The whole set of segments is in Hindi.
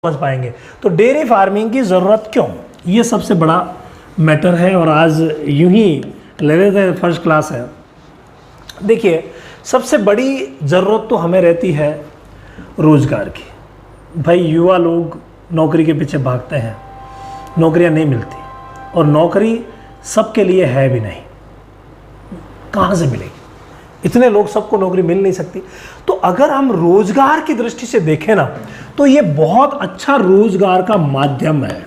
समझ पाएंगे। तो डेयरी फार्मिंग की ज़रूरत क्यों, ये सबसे बड़ा मैटर है। और आज यूं ही ले लेते हैं, फर्स्ट क्लास है। देखिए, सबसे बड़ी ज़रूरत तो हमें रहती है रोज़गार की। भाई युवा लोग नौकरी के पीछे भागते हैं, नौकरियां नहीं मिलती, और नौकरी सबके लिए है भी नहीं। कहाँ से मिलेगी? इतने लोग, सबको नौकरी मिल नहीं सकती। तो अगर हम रोजगार की दृष्टि से देखें ना, तो ये बहुत अच्छा रोजगार का माध्यम है।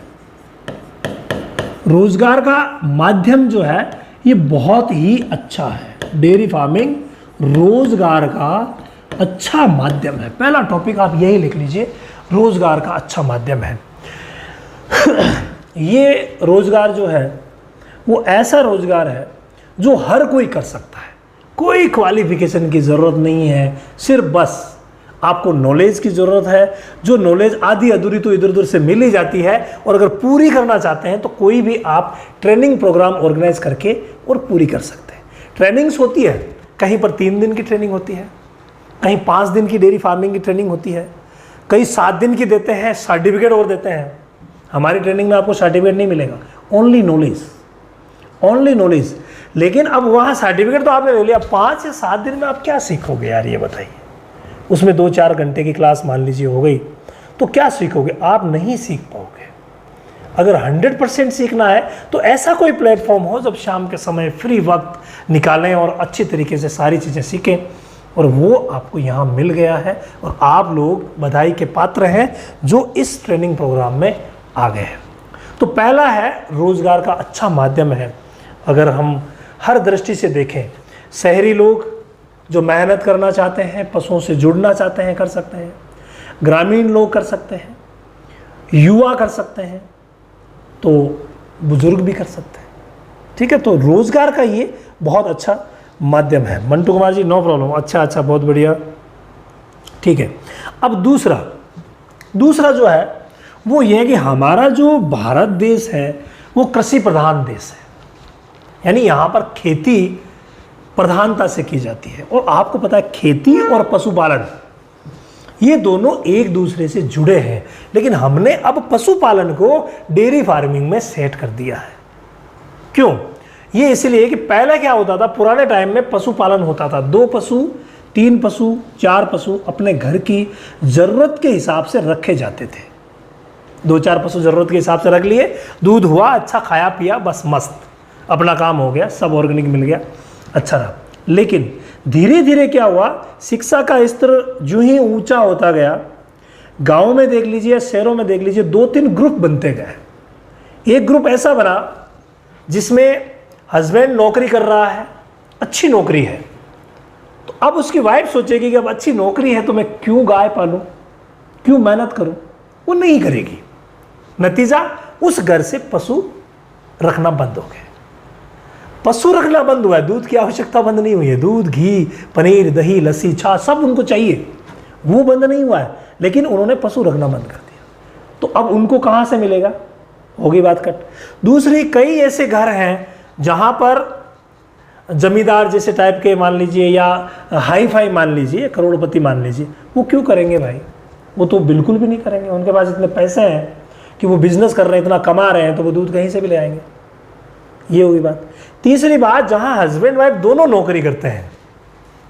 रोजगार का माध्यम जो है ये बहुत ही अच्छा है। डेयरी फार्मिंग रोजगार का अच्छा माध्यम है। पहला टॉपिक आप यही लिख लीजिए, रोजगार का अच्छा माध्यम है। ये रोजगार जो है वो ऐसा रोजगार है जो हर कोई कर सकता है। कोई क्वालिफिकेशन की ज़रूरत नहीं है, सिर्फ बस आपको नॉलेज की ज़रूरत है। जो नॉलेज आधी अधूरी तो इधर उधर से मिल ही जाती है, और अगर पूरी करना चाहते हैं तो कोई भी आप ट्रेनिंग प्रोग्राम ऑर्गेनाइज करके और पूरी कर सकते हैं। ट्रेनिंग्स होती है, कहीं पर 3 दिन की ट्रेनिंग होती है, कहीं 5 दिन की डेयरी फार्मिंग की ट्रेनिंग होती है, कहीं 7 दिन की देते हैं, सर्टिफिकेट और देते हैं। हमारी ट्रेनिंग में आपको सर्टिफिकेट नहीं मिलेगा, ओनली नॉलेज, ओनली नॉलेज। लेकिन अब वहाँ सर्टिफिकेट तो आपने ले लिया, 5 या 7 दिन में आप क्या सीखोगे यार, ये बताइए। उसमें 2-4 घंटे की क्लास मान लीजिए हो गई, तो क्या सीखोगे? आप नहीं सीख पाओगे। अगर 100% सीखना है तो ऐसा कोई प्लेटफॉर्म हो जब शाम के समय फ्री वक्त निकालें और अच्छी तरीके से सारी चीज़ें सीखें, और वो आपको यहाँ मिल गया है। और आप लोग बधाई के पात्र हैं जो इस ट्रेनिंग प्रोग्राम में आ गए हैं। तो पहला है, रोज़गार का अच्छा माध्यम है। अगर हम हर दृष्टि से देखें, शहरी लोग जो मेहनत करना चाहते हैं, पशुओं से जुड़ना चाहते हैं, कर सकते हैं। ग्रामीण लोग कर सकते हैं, युवा कर सकते हैं, तो बुजुर्ग भी कर सकते हैं। ठीक है, तो रोज़गार का ये बहुत अच्छा माध्यम है। मंटू कुमार जी, नो प्रॉब्लम, अच्छा, बहुत बढ़िया। ठीक है, अब दूसरा जो है वो ये है कि हमारा जो भारत देश है वो कृषि प्रधान देश है, यानी यहाँ पर खेती प्रधानता से की जाती है। और आपको पता है, खेती और पशुपालन ये दोनों एक दूसरे से जुड़े हैं, लेकिन हमने अब पशुपालन को डेयरी फार्मिंग में सेट कर दिया है। क्यों? ये इसलिए कि पहले क्या होता था, पुराने टाइम में पशुपालन होता था, 2 पशु, 3 पशु, 4 पशु अपने घर की ज़रूरत के हिसाब से रखे जाते थे। 2-4 पशु ज़रूरत के हिसाब से रख लिए, दूध हुआ, अच्छा खाया पिया, बस मस्त, अपना काम हो गया, सब ऑर्गेनिक मिल गया, अच्छा रहा। लेकिन धीरे धीरे क्या हुआ, शिक्षा का स्तर जो ही ऊंचा होता गया, गांव में देख लीजिए, शहरों में देख लीजिए, 2-3 ग्रुप बनते गए। एक ग्रुप ऐसा बना जिसमें हस्बैंड नौकरी कर रहा है, अच्छी नौकरी है, तो अब उसकी वाइफ सोचेगी कि अब अच्छी नौकरी है तो मैं क्यों गाय पालूं, क्यों मेहनत करूं? वो नहीं करेगी। नतीजा, उस घर से पशु रखना बंद हो गए। पशु रखना बंद हुआ है, दूध की आवश्यकता बंद नहीं हुई है। दूध, घी, पनीर, दही, लस्सी, छाछ सब उनको चाहिए, वो बंद नहीं हुआ है, लेकिन उन्होंने पशु रखना बंद कर दिया। तो अब उनको कहाँ से मिलेगा? होगी बात कट। दूसरी, कई ऐसे घर हैं जहाँ पर जमींदार जैसे टाइप के मान लीजिए, या हाई फाई मान लीजिए, करोड़पति मान लीजिए, वो क्यों करेंगे भाई? वो तो बिल्कुल भी नहीं करेंगे। उनके पास इतने पैसे हैं कि वो बिजनेस कर रहे हैं, इतना कमा रहे हैं, तो वो दूध कहीं से भी ले आएंगे। ये हुई बात। तीसरी बात, जहां हस्बैंड वाइफ दोनों नौकरी करते हैं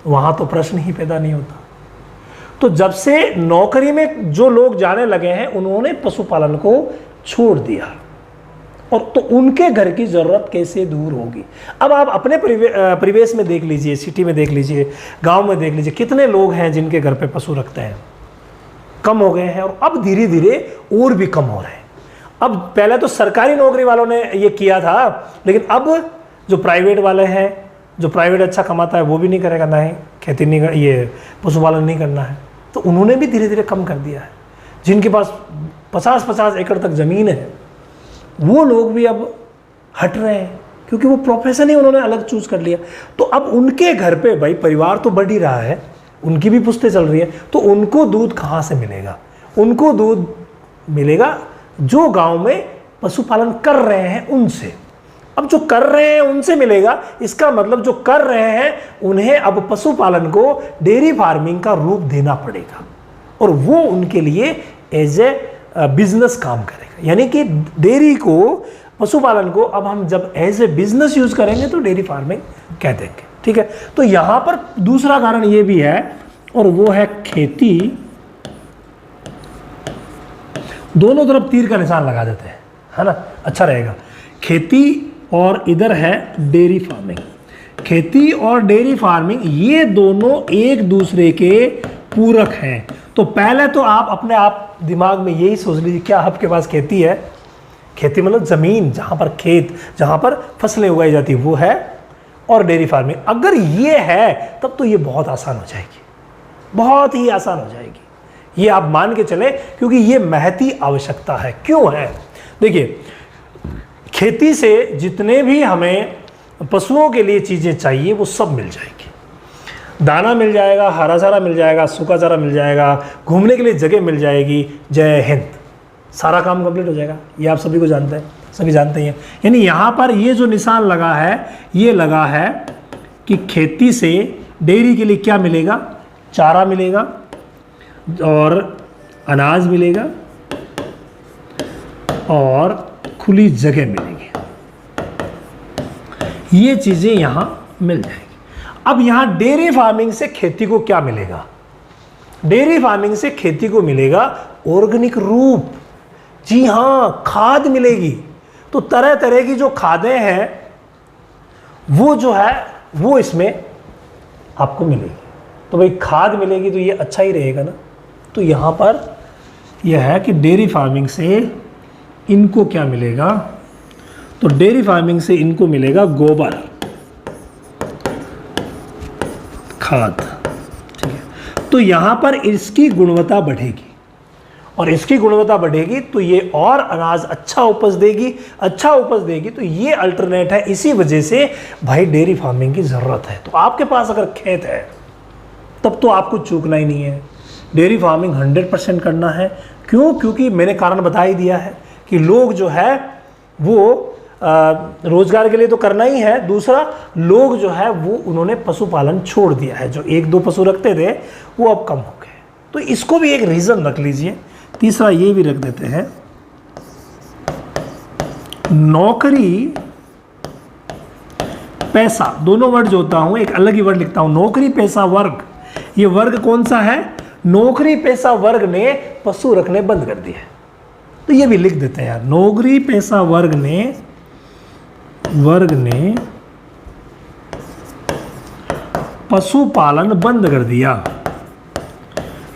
वहां तो प्रश्न ही पैदा नहीं होता। तो जब से नौकरी में जो लोग जाने लगे हैं, उन्होंने पशुपालन को छोड़ दिया, और तो उनके घर की जरूरत कैसे दूर होगी? अब आप अपने परिवेश में देख लीजिए, सिटी में देख लीजिए, गांव में देख लीजिए, कितने लोग हैं जिनके घर पे पशु रखते हैं? कम हो गए हैं, और अब धीरे धीरे और भी कम हो रहे हैं। अब पहले तो सरकारी नौकरी वालों ने ये किया था, लेकिन अब जो प्राइवेट वाले हैं, जो प्राइवेट अच्छा कमाता है वो भी नहीं करेगा, ना ही खेती नहीं, ये पशुपालन नहीं करना है, तो उन्होंने भी धीरे धीरे कम कर दिया है। जिनके पास 50-50 एकड़ तक ज़मीन है, वो लोग भी अब हट रहे हैं, क्योंकि वो प्रोफेशन ही उन्होंने अलग चूज़ कर लिया। तो अब उनके घर पे भाई परिवार तो बढ़ ही रहा है, उनकी भी पुश्तें चल रही है, तो उनको दूध कहाँ से मिलेगा? उनको दूध मिलेगा जो गांव में पशुपालन कर रहे हैं उनसे। अब जो कर रहे हैं उनसे मिलेगा, इसका मतलब जो कर रहे हैं उन्हें अब पशुपालन को डेयरी फार्मिंग का रूप देना पड़ेगा, और वो उनके लिए एज ए बिजनेस काम करेगा। यानी कि डेयरी को, पशुपालन को अब हम जब एज ए बिजनेस यूज करेंगे तो डेयरी फार्मिंग कह देंगे। ठीक है, तो यहां पर दूसरा कारण ये भी है, और वो है खेती। दोनों तरफ तीर का निशान लगा देते हैं, है ना, अच्छा रहेगा। खेती और इधर है डेयरी फार्मिंग। खेती और डेयरी फार्मिंग ये दोनों एक दूसरे के पूरक हैं। तो पहले तो आप अपने आप दिमाग में यही सोच लीजिए, क्या आपके पास खेती है? खेती मतलब ज़मीन, जहाँ पर खेत, जहाँ पर फसलें उगाई जाती है, वो है। और डेयरी फार्मिंग अगर ये है तब तो ये बहुत आसान हो जाएगी, बहुत ही आसान हो जाएगी, ये आप मान के चले, क्योंकि ये महती आवश्यकता है। क्यों है? देखिए, खेती से जितने भी हमें पशुओं के लिए चीज़ें चाहिए वो सब मिल जाएगी। दाना मिल जाएगा, हरा चारा मिल जाएगा, सूखा चारा मिल जाएगा, घूमने के लिए जगह मिल जाएगी। जय हिंद, सारा काम कंप्लीट हो जाएगा। ये आप सभी को जानते हैं, सभी जानते हैं। यानी यहाँ पर ये जो निशान लगा है, ये लगा है कि खेती से डेयरी के लिए क्या मिलेगा? चारा मिलेगा और अनाज मिलेगा और खुली जगह मिलेगी। ये चीज़ें यहाँ मिल जाएगी। अब यहाँ डेयरी फार्मिंग से खेती को क्या मिलेगा? डेयरी फार्मिंग से खेती को मिलेगा ऑर्गेनिक रूप। जी हाँ, खाद मिलेगी। तो तरह तरह की जो खादें हैं वो जो है वो इसमें आपको मिलेगी। तो भाई खाद मिलेगी तो ये अच्छा ही रहेगा ना। तो यहाँ पर यह है कि डेयरी फार्मिंग से इनको क्या मिलेगा? तो डेयरी फार्मिंग से इनको मिलेगा गोबर, खाद। ठीक है, तो यहाँ पर इसकी गुणवत्ता बढ़ेगी, और इसकी गुणवत्ता बढ़ेगी तो ये और अनाज अच्छा उपज देगी। अच्छा उपज देगी तो ये अल्टरनेट है। इसी वजह से भाई डेयरी फार्मिंग की ज़रूरत है। तो आपके पास अगर खेत है तब तो आपको चूकना ही नहीं है, डेयरी फार्मिंग 100% करना है। क्यों? क्योंकि मैंने कारण बता ही दिया है कि लोग जो है वो रोजगार के लिए तो करना ही है। दूसरा, लोग जो है वो उन्होंने पशुपालन छोड़ दिया है। जो 1-2 पशु रखते थे वो अब कम हो गए। तो इसको भी एक रीज़न रख लीजिए। तीसरा ये भी रख देते हैं, नौकरी पैसा। दोनों वर्ड जोड़ता हूं, एक अलग ही वर्ड लिखता हूं, नौकरी पेशा वर्ग। ये वर्ग कौन सा है? नौकरी पेशा वर्ग ने पशु रखने बंद कर दिए। तो ये भी लिख देते हैं यार, नौकरी पेशा वर्ग ने पशुपालन बंद कर दिया।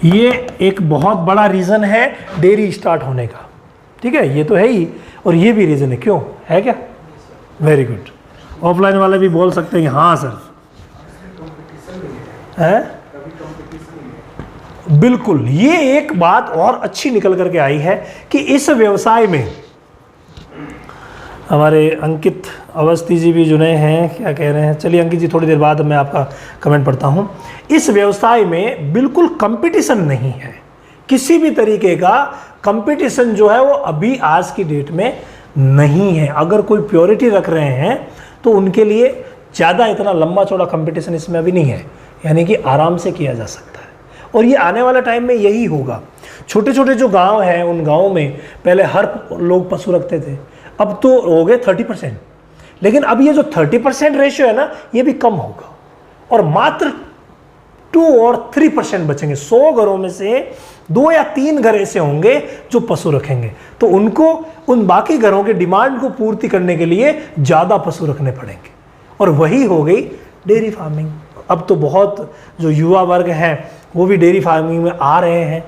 ये एक बहुत बड़ा रीज़न है डेयरी स्टार्ट होने का। ठीक है, ये तो है ही, और ये भी रीज़न है। क्यों है? क्या? Very good. ऑफलाइन वाले भी बोल सकते हैं हाँ सर है, बिल्कुल। ये एक बात और अच्छी निकल करके आई है कि इस व्यवसाय में हमारे अंकित अवस्थी जी भी जुड़े हैं। क्या कह रहे हैं? चलिए अंकित जी, थोड़ी देर बाद मैं आपका कमेंट पढ़ता हूँ। इस व्यवसाय में बिल्कुल कंपटीशन नहीं है, किसी भी तरीके का कंपटीशन जो है वो अभी आज की डेट में नहीं है। अगर कोई प्योरिटी रख रहे हैं तो उनके लिए ज़्यादा इतना लंबा चौड़ा कंपटीशन इसमें अभी नहीं है। यानी कि आराम से किया जा सकता है, और ये आने वाला टाइम में यही होगा। छोटे छोटे जो गाँव हैं उन गाँव में पहले हर लोग पशु रखते थे, अब तो हो गए 30%। लेकिन अब ये जो 30% रेशियो है ना, ये भी कम होगा, और मात्र 2 और 3% बचेंगे। 100 घरों में से 2 या 3 घर ऐसे होंगे जो पशु रखेंगे। तो उनको उन बाकी घरों के डिमांड को पूर्ति करने के लिए ज़्यादा पशु रखने पड़ेंगे, और वही हो गई डेयरी फार्मिंग। अब तो बहुत जो युवा वर्ग हैं वो भी डेयरी फार्मिंग में आ रहे हैं।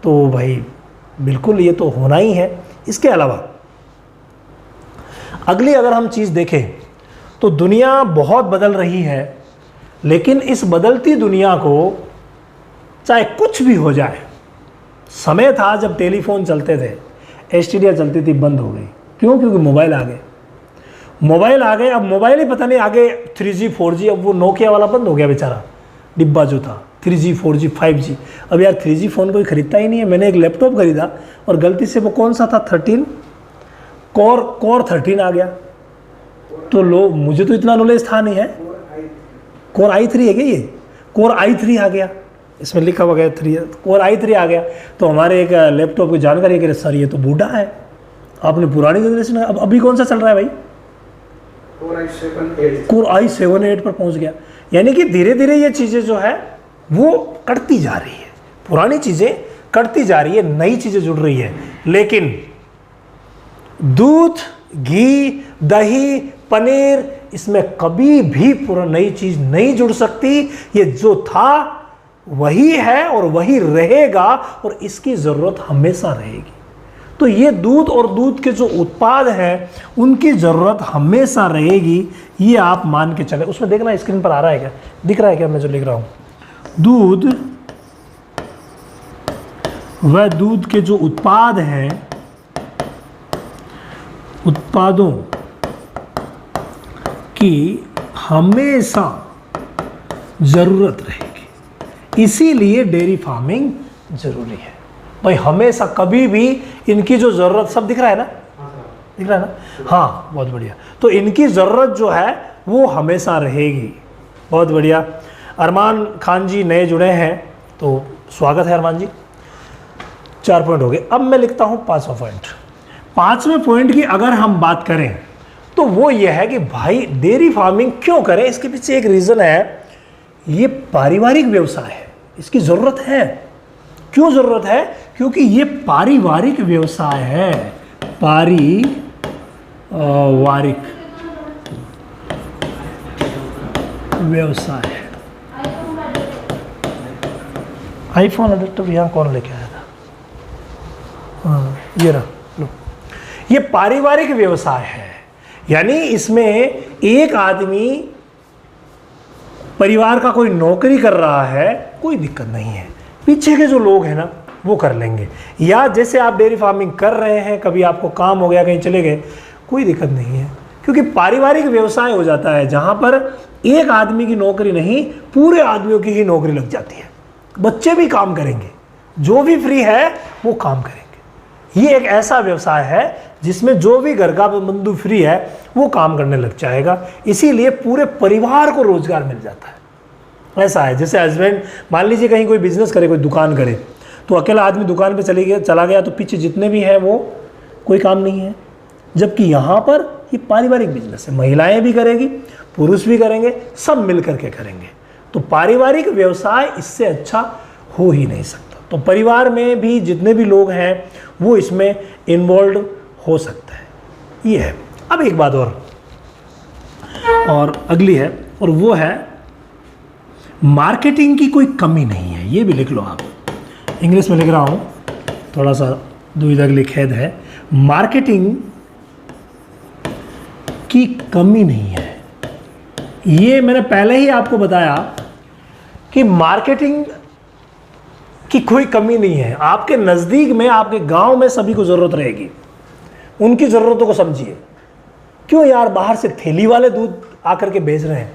तो भाई बिल्कुल ये तो होना ही है। इसके अलावा अगली अगर हम चीज़ देखें तो दुनिया बहुत बदल रही है, लेकिन इस बदलती दुनिया को चाहे कुछ भी हो जाए, समय था जब टेलीफोन चलते थे, एसटीडी चलती थी, बंद हो गई। क्यों? क्योंकि मोबाइल आ गए। मोबाइल आ गए, अब मोबाइल ही पता नहीं आगे 3G 4G, अब वो नोकिया वाला बंद हो गया बेचारा, डिब्बा जो था 3G 4G 5G। अब यार 3G फ़ोन कोई ख़रीदता ही नहीं है। मैंने एक लैपटॉप ख़रीदा और गलती से वो कौन सा था 13 कोर 13 आ गया। तो लोग, मुझे तो इतना नॉलेज था नहीं है। कोर i3 है क्या? ये कोर i3 आ गया। इसमें लिखा हुआ गया 3 कोर i3 आ गया। तो हमारे एक लैपटॉप की जानकारी है कि सर ये तो बूढ़ा है, आपने पुरानी जनरेशन है। अब अभी कौन सा चल रहा है भाई? कोर i7 8 पर पहुंच गया। यानी कि धीरे धीरे ये चीज़ें जो है वो कटती जा रही है, पुरानी चीज़ें कटती जा रही है, नई चीज़ें जुड़ रही है। लेकिन दूध, घी, दही, पनीर, इसमें कभी भी पूरा नई चीज़ नहीं जुड़ सकती। ये जो था वही है और वही रहेगा और इसकी ज़रूरत हमेशा रहेगी। तो ये दूध और दूध के जो उत्पाद हैं उनकी ज़रूरत हमेशा रहेगी, ये आप मान के चले। उसमें देखना स्क्रीन पर आ रहा है क्या, दिख रहा है क्या मैं जो लिख रहा हूँ? दूध व दूध के जो उत्पाद हैं, उत्पादों की हमेशा ज़रूरत रहेगी, इसीलिए डेयरी फार्मिंग ज़रूरी है भाई। हमेशा कभी भी इनकी जो ज़रूरत, सब दिख रहा है ना, दिख रहा है ना? हाँ, बहुत बढ़िया। तो इनकी ज़रूरत जो है वो हमेशा रहेगी। बहुत बढ़िया। अरमान खान जी नए जुड़े हैं तो स्वागत है अरमान जी। 4 पॉइंट हो गए। अब मैं लिखता हूँ 5वां पॉइंट। 5वें पॉइंट की अगर हम बात करें तो वो ये है कि भाई डेयरी फार्मिंग क्यों करें। इसके पीछे एक रीज़न है, ये पारिवारिक व्यवसाय है, इसकी ज़रूरत है। क्यों ज़रूरत है? क्योंकि ये पारिवारिक व्यवसाय है, पारिवारिक व्यवसाय है। आईफोन अडेप्टर यहाँ कौन लेके आया था? हाँ, ये रहा लो। ये पारिवारिक व्यवसाय है, यानी इसमें एक आदमी परिवार का कोई नौकरी कर रहा है, कोई दिक्कत नहीं है। पीछे के जो लोग हैं ना वो कर लेंगे। या जैसे आप डेयरी फार्मिंग कर रहे हैं, कभी आपको काम हो गया, कहीं चले गए, कोई दिक्कत नहीं है, क्योंकि पारिवारिक व्यवसाय हो जाता है जहाँ पर एक आदमी की नौकरी नहीं, पूरे आदमियों की ही नौकरी लग जाती है। बच्चे भी काम करेंगे, जो भी फ्री है वो काम करेंगे। ये एक ऐसा व्यवसाय है जिसमें जो भी घर का बंधु फ्री है वो काम करने लग जाएगा, इसीलिए पूरे परिवार को रोजगार मिल जाता है। ऐसा है जैसे हस्बैंड, मान लीजिए कहीं कोई बिजनेस करे, कोई दुकान करे, तो अकेला आदमी दुकान पे चला गया तो पीछे जितने भी हैं वो कोई काम नहीं है। जबकि यहाँ पर ये पारिवारिक बिजनेस है, महिलाएं भी करेंगी, पुरुष भी करेंगे, सब मिल करके करेंगे। तो पारिवारिक व्यवसाय इससे अच्छा हो ही नहीं सकता। तो परिवार में भी जितने भी लोग हैं वो इसमें इन्वॉल्व हो सकता है, ये है। अब एक बात और अगली है, और वो है मार्केटिंग की कोई कमी नहीं है। ये भी लिख लो आप, इंग्लिश में लिख रहा हूँ, थोड़ा सा दुविधा के लिए खेद है। मार्केटिंग की कमी नहीं है। ये मैंने पहले ही आपको बताया कि मार्केटिंग की कोई कमी नहीं है। आपके नज़दीक में, आपके गांव में सभी को ज़रूरत रहेगी, उनकी ज़रूरतों को समझिए। क्यों यार बाहर से थैली वाले दूध आकर के बेच रहे हैं?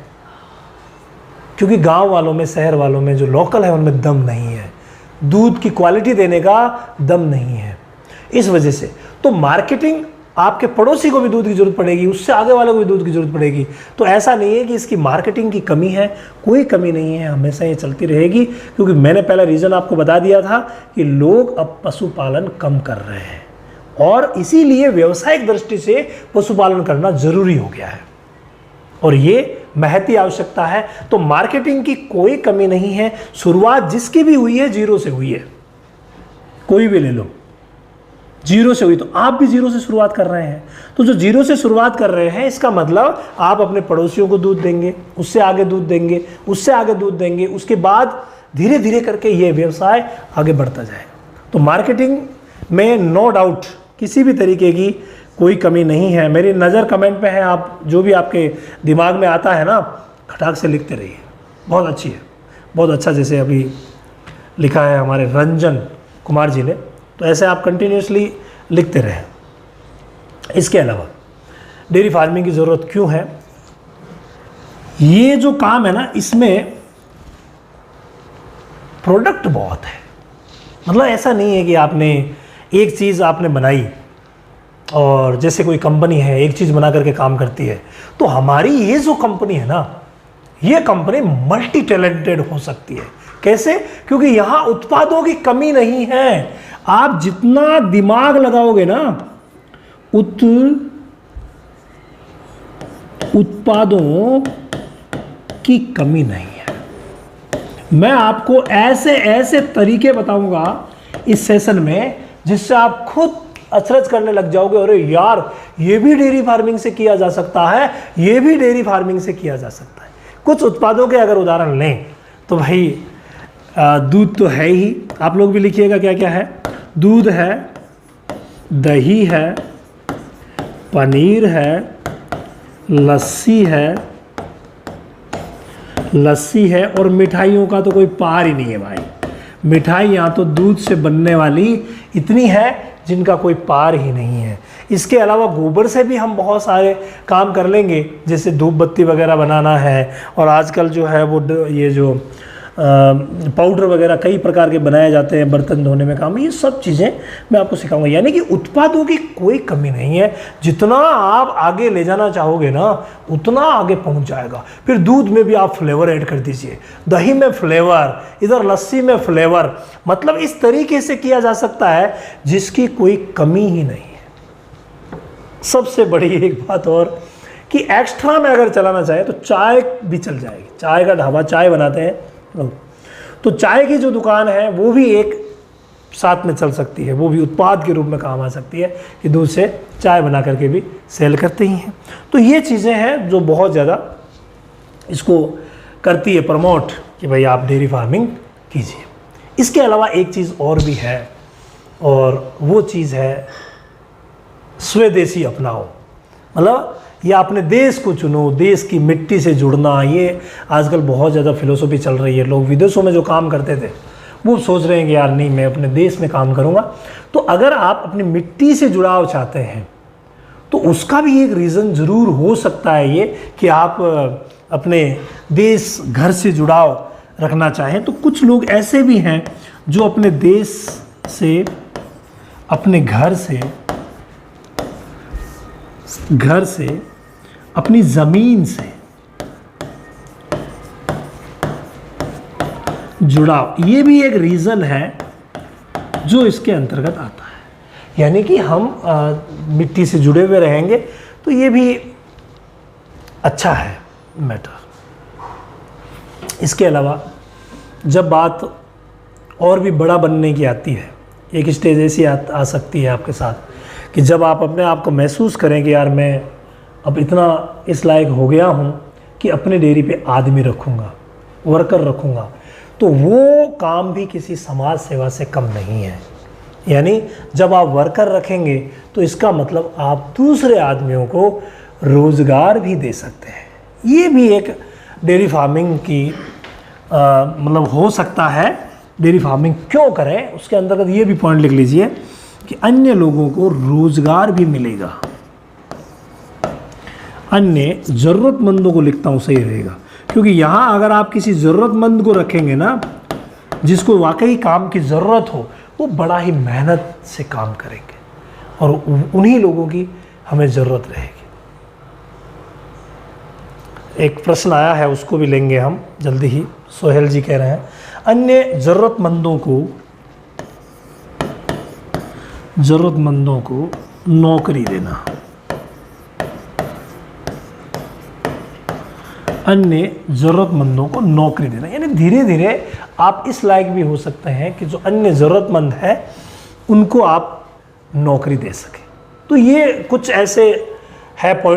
क्योंकि गांव वालों में, शहर वालों में जो लोकल है उनमें दम नहीं है, दूध की क्वालिटी देने का दम नहीं है। इस वजह से तो मार्केटिंग, आपके पड़ोसी को भी दूध की ज़रूरत पड़ेगी, उससे आगे वालों को भी दूध की ज़रूरत पड़ेगी। तो ऐसा नहीं है कि इसकी मार्केटिंग की कमी है, कोई कमी नहीं है, हमेशा ये चलती रहेगी। क्योंकि मैंने पहला रीज़न आपको बता दिया था कि लोग अब पशुपालन कम कर रहे हैं और इसीलिए व्यावसायिक दृष्टि से पशुपालन करना ज़रूरी हो गया है और ये महती आवश्यकता है। तो मार्केटिंग की कोई कमी नहीं है। शुरुआत जिसकी भी हुई है जीरो से हुई है, कोई भी ले लो, जीरो से हुई। तो आप भी जीरो से शुरुआत कर रहे हैं। तो जो जीरो से शुरुआत कर रहे हैं, इसका मतलब आप अपने पड़ोसियों को दूध देंगे, उससे आगे दूध देंगे, उससे आगे दूध देंगे, उसके बाद धीरे धीरे करके ये व्यवसाय आगे बढ़ता जाएगा। तो मार्केटिंग में नो डाउट किसी भी तरीके की कोई कमी नहीं है। मेरी नज़र कमेंट पे है, आप जो भी आपके दिमाग में आता है ना, खटाक से लिखते रहिए, बहुत अच्छी है, बहुत अच्छा। जैसे अभी लिखा है हमारे रंजन कुमार जी ने, तो ऐसे आप कंटिन्यूसली लिखते रहें। इसके अलावा डेयरी फार्मिंग की ज़रूरत क्यों है? ये जो काम है ना, इसमें प्रोडक्ट बहुत है। मतलब ऐसा नहीं है कि आपने एक चीज़ आपने बनाई और जैसे कोई कंपनी है एक चीज़ बना करके काम करती है। तो हमारी ये जो कंपनी है ना, ये कंपनी मल्टी टैलेंटेड हो सकती है, कैसे? क्योंकि यहाँ उत्पादों की कमी नहीं है। आप जितना दिमाग लगाओगे ना, उत्पादों की कमी नहीं है। मैं आपको ऐसे ऐसे तरीके बताऊंगा इस सेशन में जिससे आप खुद अचरज करने लग जाओगे, अरे यार ये भी डेयरी फार्मिंग से किया जा सकता है, ये भी डेयरी फार्मिंग से किया जा सकता है। कुछ उत्पादों के अगर उदाहरण लें तो भाई दूध तो है ही, आप लोग भी लिखिएगा क्या क्या है। दूध है, दही है, पनीर है, लस्सी है और मिठाइयों का तो कोई पार ही नहीं है भाई। मिठाइयाँ तो दूध से बनने वाली इतनी है जिनका कोई पार ही नहीं है। इसके अलावा गोबर से भी हम बहुत सारे काम कर लेंगे, जैसे धूप बत्ती वगैरह बनाना है, और आजकल जो है वो ये जो पाउडर वगैरह कई प्रकार के बनाए जाते हैं बर्तन धोने में काम, ये सब चीज़ें मैं आपको सिखाऊंगा। यानी कि उत्पादों की कोई कमी नहीं है, जितना आप आगे ले जाना चाहोगे ना उतना आगे पहुंच जाएगा। फिर दूध में भी आप फ्लेवर ऐड कर दीजिए, दही में फ्लेवर, इधर लस्सी में फ्लेवर, मतलब इस तरीके से किया जा सकता है जिसकी कोई कमी ही नहीं है। सबसे बड़ी एक बात और कि एक्स्ट्रा में अगर चलाना चाहे तो चाय भी चल जाएगी। चाय का ढाबा, चाय बनाते हैं तो चाय की जो दुकान है वो भी एक साथ में चल सकती है, वो भी उत्पाद के रूप में काम आ सकती है कि दूध से चाय बना करके भी सेल करते ही हैं। तो ये चीज़ें हैं जो बहुत ज़्यादा इसको करती है प्रमोट कि भाई आप डेयरी फार्मिंग कीजिए। इसके अलावा एक चीज़ और भी है, और वो चीज़ है स्वदेशी अपनाओ। मतलब ये अपने देश को चुनो, देश की मिट्टी से जुड़ना, ये आजकल बहुत ज़्यादा फिलोसफी चल रही है। लोग विदेशों में जो काम करते थे वो सोच रहे हैं कि यार नहीं, मैं अपने देश में काम करूँगा। तो अगर आप अपनी मिट्टी से जुड़ाव चाहते हैं तो उसका भी एक रीज़न ज़रूर हो सकता है ये कि आप अपने देश घर से जुड़ाव रखना चाहें। तो कुछ लोग ऐसे भी हैं जो अपने देश से, अपने घर से अपनी ज़मीन से जुड़ाव, ये भी एक रीज़न है जो इसके अंतर्गत आता है। यानी कि हम मिट्टी से जुड़े हुए रहेंगे तो ये भी अच्छा है मैटर। इसके अलावा जब बात और भी बड़ा बनने की आती है, एक स्टेज ऐसी आ सकती है आपके साथ कि जब आप अपने आप को महसूस करें कि यार मैं अब इतना इस लायक हो गया हूँ कि अपने डेयरी पे आदमी रखूँगा, वर्कर रखूँगा, तो वो काम भी किसी समाज सेवा से कम नहीं है। यानी जब आप वर्कर रखेंगे तो इसका मतलब आप दूसरे आदमियों को रोज़गार भी दे सकते हैं। ये भी एक डेयरी फार्मिंग की मतलब हो सकता है। डेयरी फार्मिंग क्यों करें, उसके अंतर्गत ये भी पॉइंट लिख लीजिए कि अन्य लोगों को रोज़गार भी मिलेगा। अन्य ज़रूरतमंदों को लिखता हूँ, सही रहेगा, क्योंकि यहाँ अगर आप किसी ज़रूरतमंद को रखेंगे ना, जिसको वाकई काम की ज़रूरत हो, वो बड़ा ही मेहनत से काम करेंगे और उन्हीं लोगों की हमें ज़रूरत रहेगी। एक प्रश्न आया है, उसको भी लेंगे हम जल्दी ही। सोहेल जी कह रहे हैं अन्य ज़रूरतमंदों को नौकरी देना। अन्य ज़रूरतमंदों को नौकरी देना, यानी धीरे धीरे आप इस लायक भी हो सकते हैं कि जो अन्य ज़रूरतमंद है उनको आप नौकरी दे सकें। तो ये कुछ ऐसे है पॉइंट